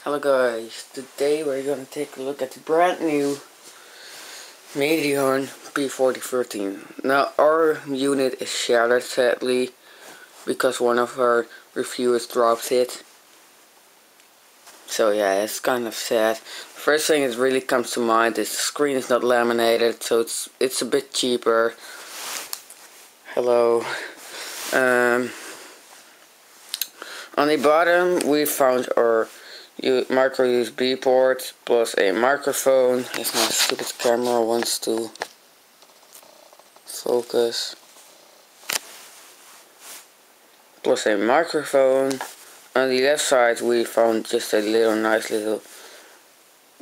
Hello guys, today we're gonna take a look at the brand new Medion p4013. Now our unit is shattered sadly because one of our reviewers dropped it. So yeah, it's kind of sad. First thing that really comes to mind is the screen is not laminated, so it's a bit cheaper. Hello. On the bottom we found our micro USB port plus a microphone. If my stupid camera wants to focus. Plus a microphone. On the left side we found just a nice little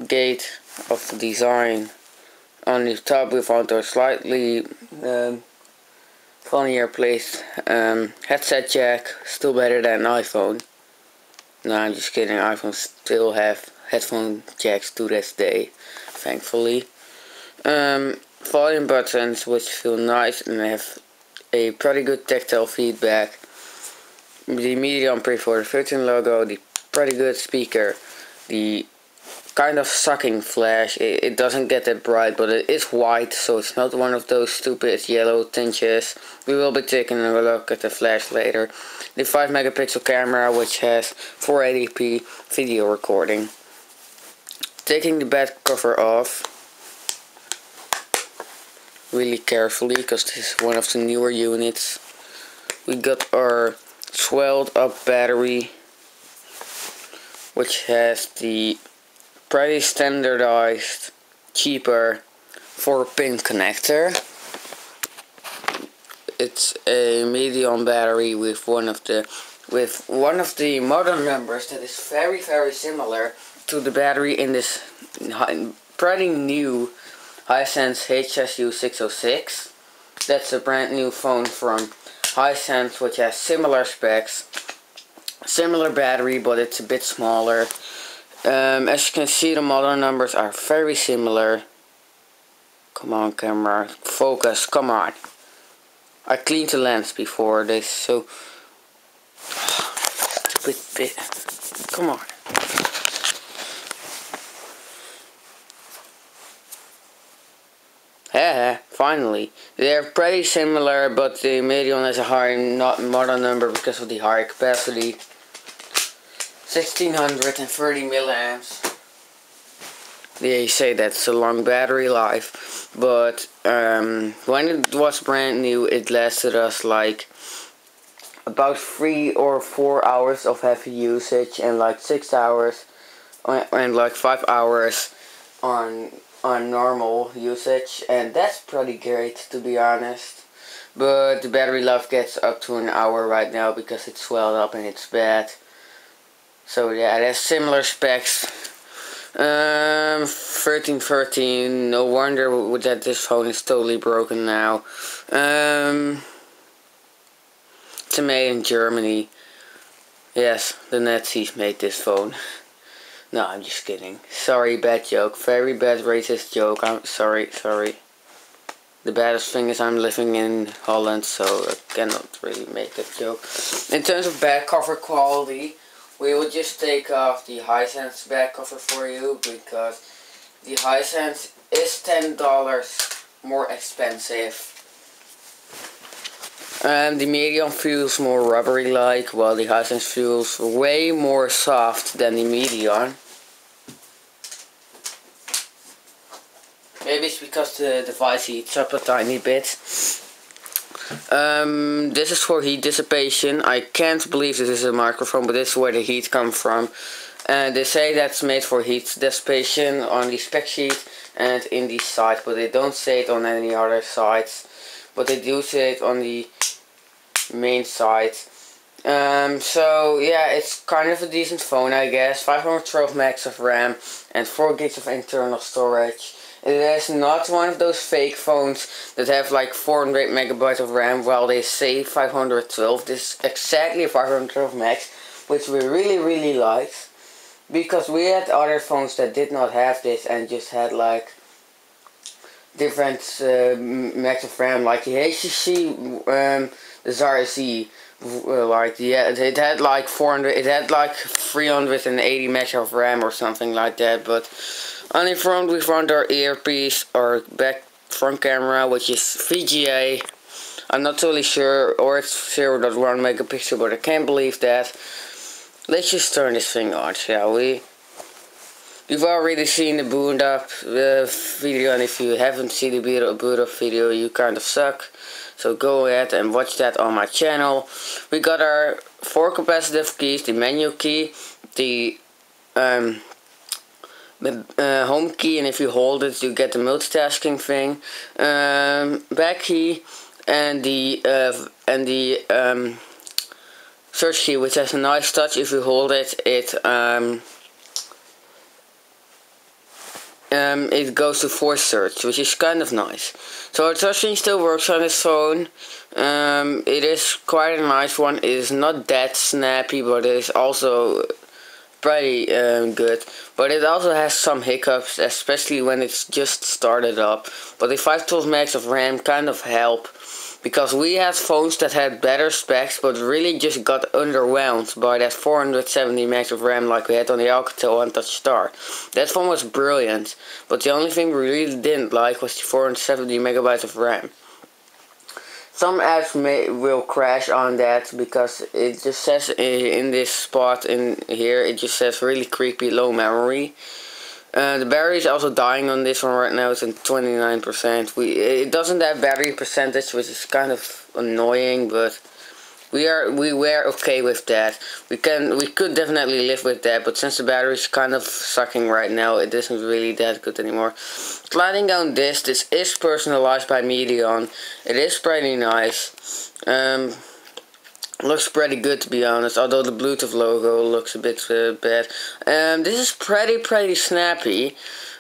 gate of the design. On the top we found a slightly funnier placed headset jack, still better than an iPhone. No, I'm just kidding, iPhones still have headphone jacks to this day, thankfully. Volume buttons which feel nice and have a pretty good tactile feedback. The medium p4013 logo, the pretty good speaker, the kind of sucking flash. It doesn't get that bright, but it is white, so it's not one of those stupid yellow tinges. We will be taking a look at the flash later. The 5 megapixel camera, which has 480p video recording. Taking the back cover off really carefully, because this is one of the newer units. We got our swelled up battery, which has the pretty standardized, cheaper 4-pin connector. It's a medium battery with one of the model numbers that is very similar to the battery in this pretty new Hisense HSU606. That's a brand new phone from Hisense, which has similar specs, similar battery, but it's a bit smaller. As you can see, the model numbers are very similar. Come on, camera, focus, come on. I cleaned the lens before this, so stupid bit. Come on. Yeah, finally. They're pretty similar, but the medium has a higher model number because of the higher capacity. 1630 milliamps. They say that's a long battery life, but when it was brand new it lasted us like about 3 or 4 hours of heavy usage and like 6 hours and like 5 hours on normal usage, and that's pretty great, to be honest. But the battery life gets up to an hour right now because it's swelled up and it's bad. So yeah, it has similar specs. 1313, no wonder that this phone is totally broken now. It's made in Germany. Yes, the Nazis made this phone. No, I'm just kidding. Sorry, bad joke. Very bad racist joke. I'm sorry. The baddest thing is I'm living in Holland, so I cannot really make that joke. In terms of back cover quality, we will just take off the Hisense back cover for you, because the Hisense is $10 more expensive. The medium feels more rubbery like, while the Hisense feels way more soft than the medium. Maybe it's because the device heats up a tiny bit. This is for heat dissipation. I can't believe this is a microphone, but this is where the heat comes from. And they say that's made for heat dissipation on the spec sheet and in the site, but they don't say it on any other sites. But they do say it on the main site. So yeah, it's kind of a decent phone, I guess. 512 megs of RAM and 4 gigs of internal storage. It is not one of those fake phones that have like 400 megabytes of RAM while they say 512. This is exactly 512 megs, which we really liked, because we had other phones that did not have this and just had like different megs of RAM, like the HTC the Zara Z Like, yeah, it had like 400, it had like 380 meg of RAM or something like that, but on the front we found our earpiece, our back front camera, which is VGA. I'm not totally sure, or it's 0.1 megapixel, but I can't believe that. Let's just turn this thing on, shall we? You've already seen the boot up video, and if you haven't seen the boot up video, you kind of suck. So go ahead and watch that on my channel. We got our 4 capacitive keys, the menu key, the home key, and if you hold it you get the multitasking thing, back key, and the search key, which has a nice touch. If you hold it, it goes to force search, which is kind of nice. So our touchscreen still works on this phone. It is quite a nice one. It is not that snappy, but it is also pretty good. But it also has some hiccups, especially when it's just started up. But the 512 megs of RAM kind of help, because we had phones that had better specs, but really just got underwhelmed by that 470 megs of RAM like we had on the Alcatel One Touch Star. That phone was brilliant, but the only thing we really didn't like was the 470 megabytes of RAM. Some apps will crash on that, because it just says in this spot in here, it just says really creepy low memory. The battery is also dying on this one right now. It's at 29%. It doesn't have battery percentage, which is kind of annoying, but we were okay with that. We could definitely live with that, but since the battery is kind of sucking right now, it isn't really that good anymore. Sliding down this is personalized by Medion. It is pretty nice. Looks pretty good, to be honest, although the Bluetooth logo looks a bit bad. This is pretty snappy,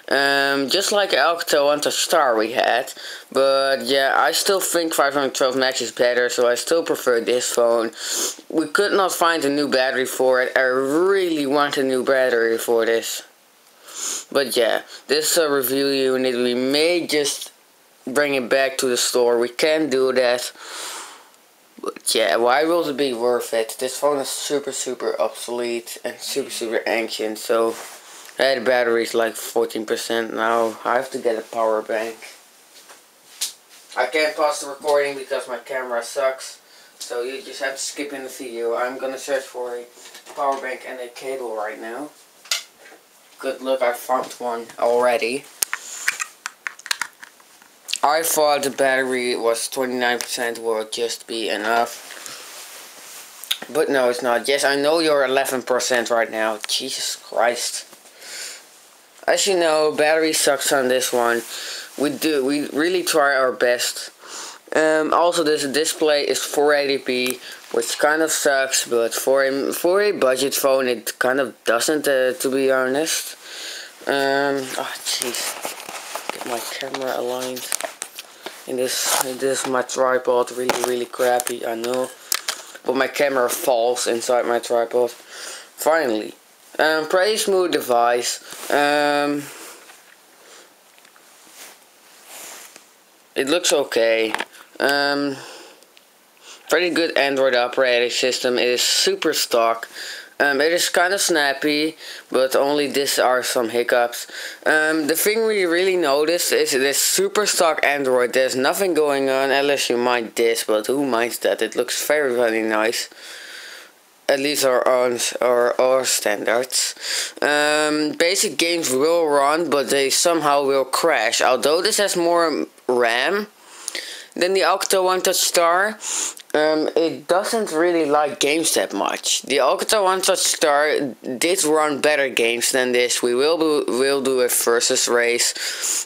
just like Alcatel One Touch Star we had. But yeah, I still think 512 Max is better, so I still prefer this phone. We could not find a new battery for it. I really want a new battery for this. But yeah, this review unit, we may just bring it back to the store. We can do that. But yeah, why will it be worth it? This phone is super obsolete and super ancient, so the battery is like 14% now. I have to get a power bank. I can't pause the recording because my camera sucks, so you just have to skip in the video. I'm gonna search for a power bank and a cable right now. Good luck, I found one already. I thought the battery was 29% will just be enough. But no, it's not. Yes, I know you're 11% right now. Jesus Christ. As you know, battery sucks on this one. We really try our best. Also, this display is 480p, which kind of sucks, but for a budget phone, it kind of doesn't, to be honest. Oh jeez. Get my camera aligned. And this my tripod, really crappy, I know. But my camera falls inside my tripod. Finally. Pretty smooth device. It looks okay. Pretty good Android operating system. It is super stock. It is kind of snappy, but only these are some hiccups. The thing we really noticed is this super stock Android. There's nothing going on unless you mind this, but who minds that? It looks very nice. At least our standards. Basic games will run, but they somehow will crash. Although this has more RAM than the Alcatel One Touch Star, it doesn't really like games that much. The Alcatel One Touch Star did run better games than this. We will do a versus race,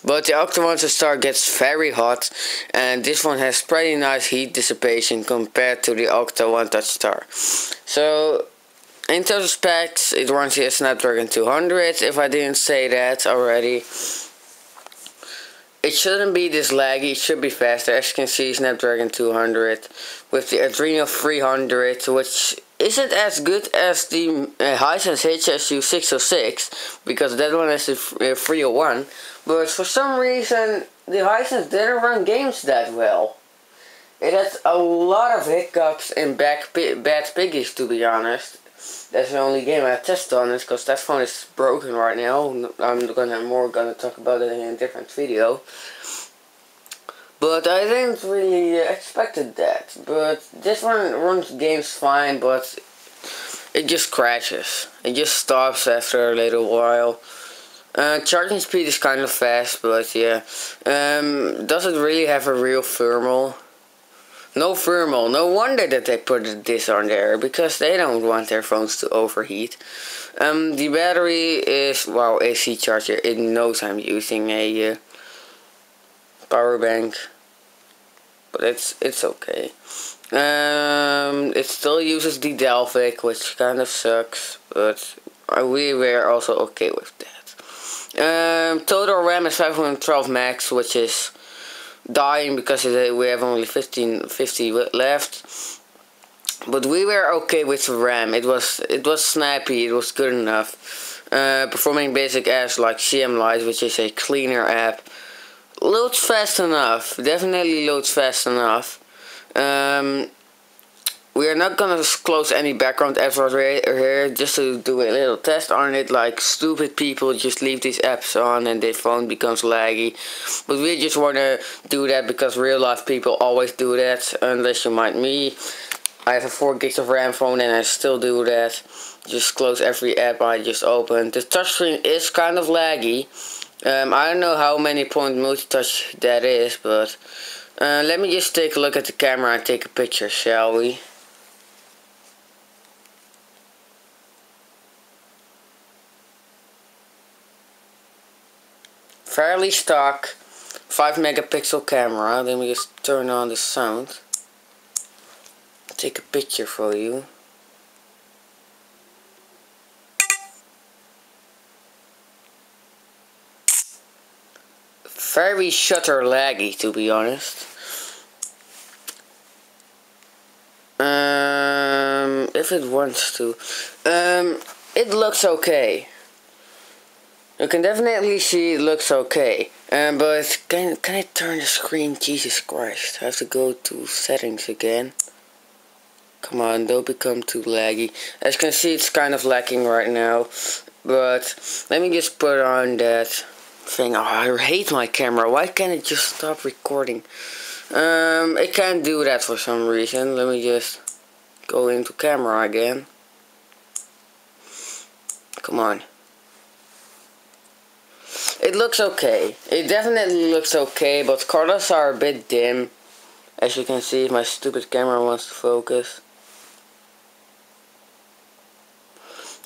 but the Alcatel One Touch Star gets very hot, and this one has pretty nice heat dissipation compared to the Alcatel One Touch Star. So in terms of specs, it runs here Snapdragon 200, if I didn't say that already. It shouldn't be this laggy, it should be faster. As you can see, Snapdragon 200 with the Adreno 300, which isn't as good as the Hisense HSU 606, because that one is a 301. But for some reason, the Hisense didn't run games that well. It has a lot of hiccups and bad piggies, to be honest. That's the only game I tested on it, because that phone is broken right now. I'm gonna talk about it in a different video. But I didn't really expected that. But this one runs games fine, but it just crashes. It just stops after a little while. Charging speed is kind of fast, but yeah. Does it really have a real thermal? No thermal. No wonder that they put this on there, because they don't want their phones to overheat. The battery is, wow, AC charger. It knows I'm using a power bank, but it's okay. It still uses the Delphic, which kind of sucks, but we were also okay with that. Total RAM is 512 max, which is dying because we have only 50 left. But we were okay with the RAM. It was snappy. It was good enough. Performing basic apps like CM Lite, which is a cleaner app, loads fast enough. Definitely loads fast enough. We are not gonna close any background apps here, just to do a little test on it. Like, stupid people just leave these apps on and their phone becomes laggy. But we just wanna do that because real life people always do that, unless you mind me. I have a 4 gigs of RAM phone and I still do that. Just close every app I just opened. The touchscreen is kind of laggy. I don't know how many point multi-touch that is, but let me just take a look at the camera and take a picture, shall we? Fairly stock 5 megapixel camera. Let me just turn on the sound. Take a picture for you. Very shutter laggy, to be honest. If it wants to. It looks okay. You can definitely see it looks okay. But can I turn the screen? Jesus Christ. I have to go to settings again. Come on, don't become too laggy. As you can see, it's kind of lagging right now. But let me just put on that thing. Oh, I hate my camera. Why can't it just stop recording? It can't do that for some reason. Let me just go into camera again. Come on. It looks okay. It definitely looks okay, but colors are a bit dim. As you can see, my stupid camera wants to focus.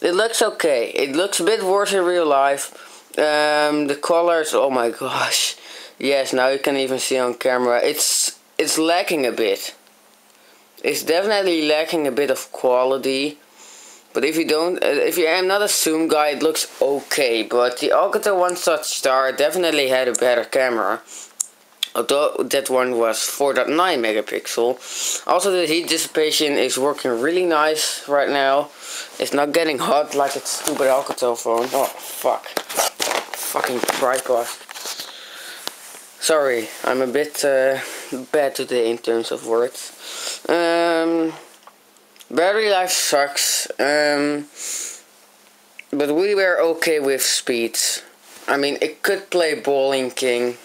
It looks okay. It looks a bit worse in real life. The colors, oh my gosh. Yes, now you can even see on camera. It's lacking a bit. It's definitely lacking a bit of quality. But if you are not a zoom guy, it looks okay. But the Alcatel One Touch Star definitely had a better camera. Although that one was 4.9 megapixel. Also, the heat dissipation is working really nice right now. It's not getting hot like its stupid Alcatel phone. Oh, fuck. Fucking tripod. Sorry, I'm a bit bad today in terms of words. Battery life sucks. But we were okay with speeds. I mean, it could play Bowling King.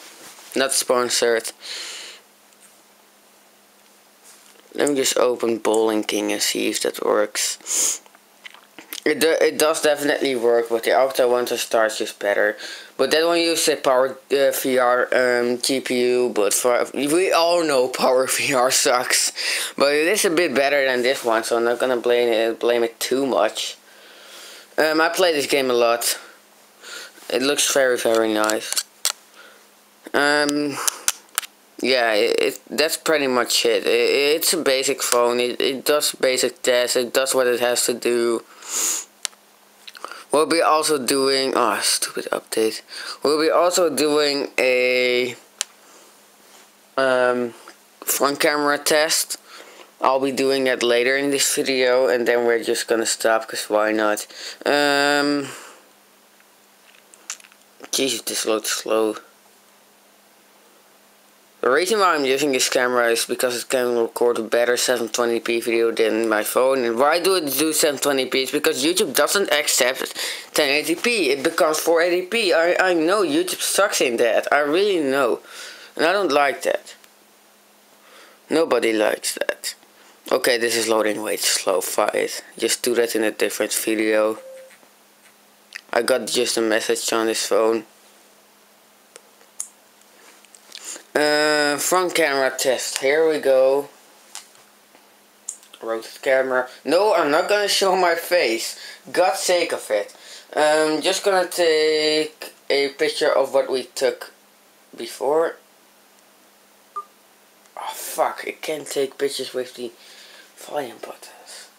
Not sponsored. Let me just open Bowling King and see if that works. It does definitely work, but the Alcatel One Touch Star is just better. But that one uses a Power VR GPU, but we all know Power VR sucks. But it is a bit better than this one, so I'm not gonna blame it too much. I play this game a lot. It looks very, very nice. Yeah, that's pretty much it. It's a basic phone. It does basic tests. It does what it has to do. We'll be also doing... Oh, stupid update. We'll be also doing a front camera test. I'll be doing that later in this video, and then we're just gonna stop, because why not? Jesus, this loads slow. The The reason why I'm using this camera is because it can record a better 720p video than my phone. And why do it do 720p? It's because YouTube doesn't accept 1080p. It becomes 480p. I know YouTube sucks in that. I really know. And I don't like that. Nobody likes that. Okay, this is loading way too slow. Fight. Just do that in a different video. I got just a message on this phone. Front camera test. Here we go. Rotate camera. No, I'm not gonna show my face. God's sake of it. Just gonna take a picture of what we took before. Oh fuck, I can't take pictures with the volume buttons.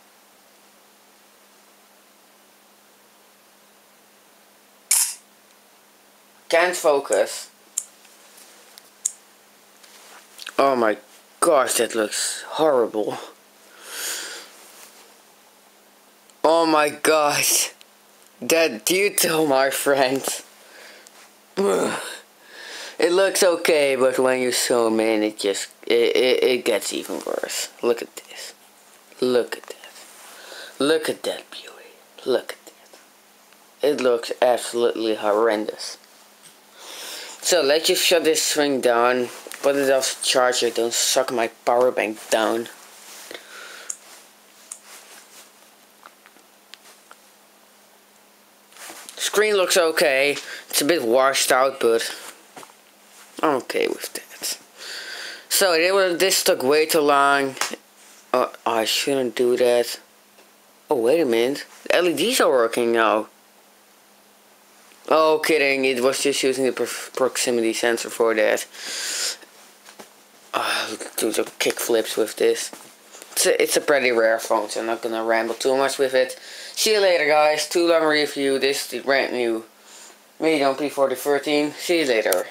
Can't focus. Oh my gosh, that looks horrible. Oh my gosh. That detail, my friend. It looks okay, but when you zoom in, it gets even worse. Look at this. Look at that. Look at that beauty. Look at that. It looks absolutely horrendous. So let's just shut this thing down. Put it off the charger. Don't suck my power bank down. Screen looks okay. It's a bit washed out, but I'm okay with that. So this took way too long. Oh, I shouldn't do that. Oh, wait a minute. The LEDs are working now. Oh, kidding. It was just using the proximity sensor for that. I'll do some kick flips with this. It's a pretty rare phone, so I'm not gonna ramble too much with it. See you later, guys. Too long review. This is the brand new medion p4013. See you later.